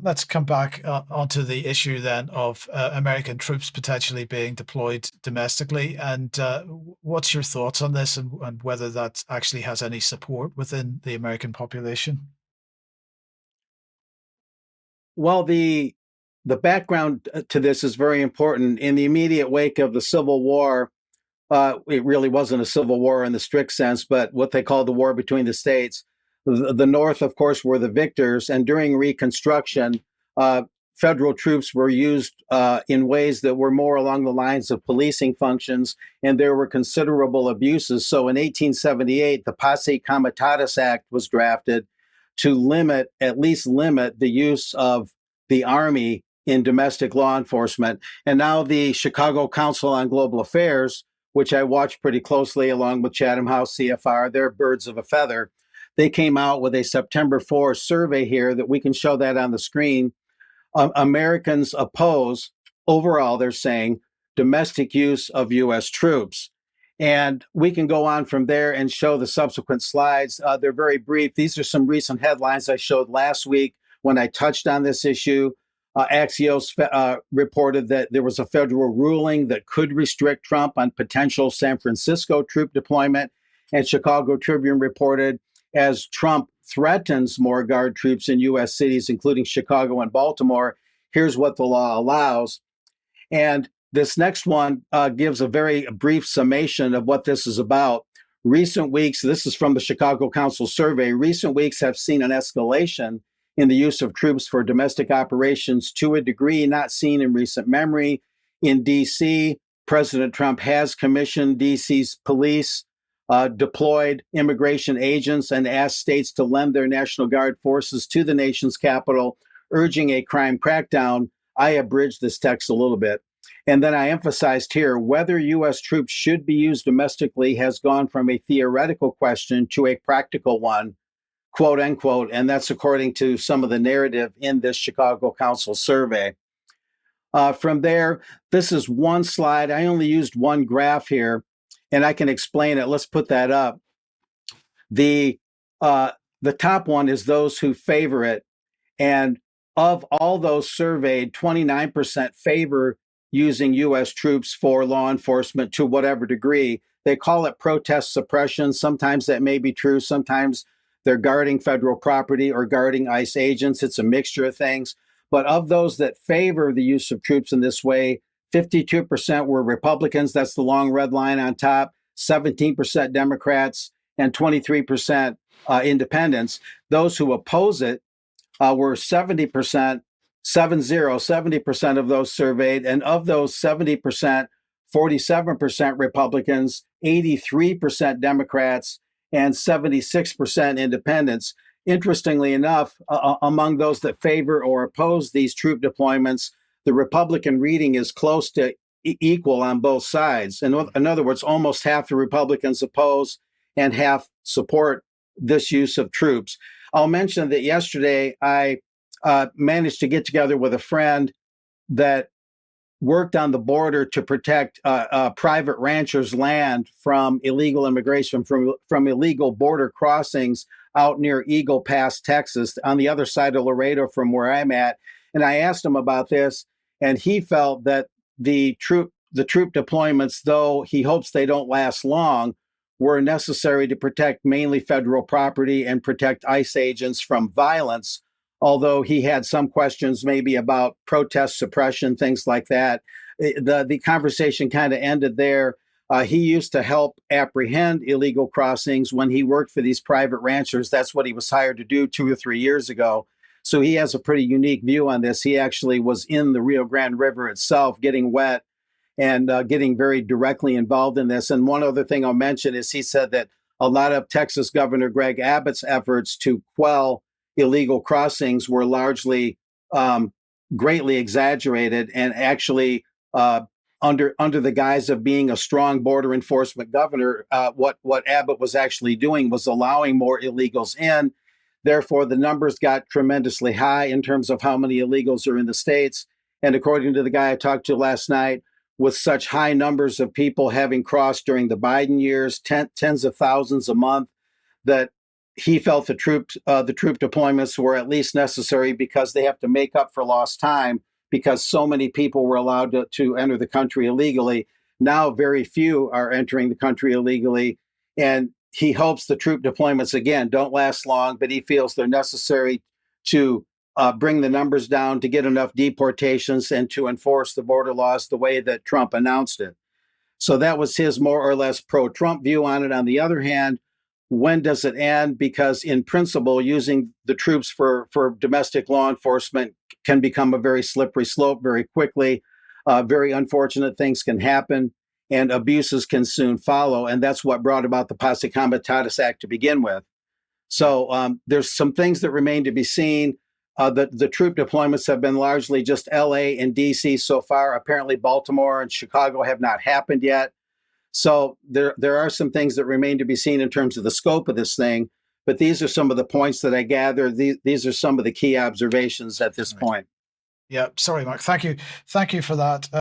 Let's come back onto the issue then of American troops potentially being deployed domestically. And what's your thoughts on this, and whether that actually has any support within the American population? Well, the background to this is very important. In the immediate wake of the Civil War, it really wasn't a civil war in the strict sense, but what they called the war between the states. The North, of course, were the victors, and during Reconstruction, uh, federal troops were used in ways that were more along the lines of policing functions, and there were considerable abuses. So in 1878, the Posse Comitatus Act was drafted to at least limit the use of the Army in domestic law enforcement. And now the Chicago Council on Global Affairs, which I watch pretty closely along with Chatham House CFR, they're birds of a feather. They came out with a September 4 survey here that we can show that on the screen. Americans oppose, overall, they're saying, domestic use of U.S. troops. And we can go on from there and show the subsequent slides. They're very brief. These are some recent headlines I showed last week when I touched on this issue. Axios reported that there was a federal ruling that could restrict Trump on potential San Francisco troop deployment. And Chicago Tribune reported, as Trump threatens more guard troops in U.S. cities, including Chicago and Baltimore, here's what the law allows. And this next one gives a very brief summation of what this is about. Recent weeks, this is from the Chicago Council survey, recent weeks have seen an escalation in the use of troops for domestic operations to a degree not seen in recent memory. In D.C., President Trump has commissioned D.C.'s police, deployed immigration agents, and asked states to lend their National Guard forces to the nation's capital, urging a crime crackdown. I abridged this text a little bit. And then I emphasized here whether U.S. troops should be used domestically has gone from a theoretical question to a practical one, quote unquote. And that's according to some of the narrative in this Chicago Council survey. From there, this is one slide. I only used one graph here, and I can explain it. Let's put that up. The top one is those who favor it. And of all those surveyed, 29% favor using U.S. troops for law enforcement to whatever degree. They call it protest suppression. Sometimes that may be true. Sometimes they're guarding federal property or guarding ICE agents. It's a mixture of things. But of those that favor the use of troops in this way, 52% were Republicans. That's the long red line on top. 17% Democrats and 23% independents. Those who oppose it were 70%, 70% of those surveyed. And of those 70%, 47% Republicans, 83% Democrats, and 76% independents. Interestingly enough, among those that favor or oppose these troop deployments, the Republican reading is close to equal on both sides. In other words, almost half the Republicans oppose and half support this use of troops. I'll mention that yesterday I managed to get together with a friend that worked on the border to protect private ranchers' land from illegal immigration, from illegal border crossings out near Eagle Pass, Texas, on the other side of Laredo from where I'm at. And I asked him about this, and he felt that the troop deployments, though he hopes they don't last long, were necessary to protect mainly federal property and protect ICE agents from violence, although he had some questions maybe about protest suppression, things like that. The conversation kind of ended there. He used to help apprehend illegal crossings when he worked for these private ranchers. That's what he was hired to do 2 or 3 years ago. So he has a pretty unique view on this. He actually was in the Rio Grande River itself, getting wet and getting very directly involved in this. And one other thing I'll mention is he said that a lot of Texas Governor Greg Abbott's efforts to quell illegal crossings were largely greatly exaggerated, and actually under the guise of being a strong border enforcement governor, what Abbott was actually doing was allowing more illegals in. Therefore, the numbers got tremendously high in terms of how many illegals are in the states. And according to the guy I talked to last night, with such high numbers of people having crossed during the Biden years, tens of thousands a month, that he felt the troop deployments were at least necessary because they have to make up for lost time because so many people were allowed to enter the country illegally. Now, very few are entering the country illegally. And he hopes the troop deployments, again, don't last long, but he feels they're necessary to bring the numbers down, to get enough deportations, and to enforce the border laws the way that Trump announced it. So that was his more or less pro-Trump view on it. On the other hand, when does it end? Because in principle, using the troops for domestic law enforcement can become a very slippery slope very quickly. Very unfortunate things can happen and abuses can soon follow. And that's what brought about the Posse Comitatus Act to begin with. So there's some things that remain to be seen. The troop deployments have been largely just LA and DC so far. Apparently Baltimore and Chicago have not happened yet. So there are some things that remain to be seen in terms of the scope of this thing. But these are some of the points that I gather. These are some of the key observations at this point. Yeah, sorry, Mark. Thank you for that.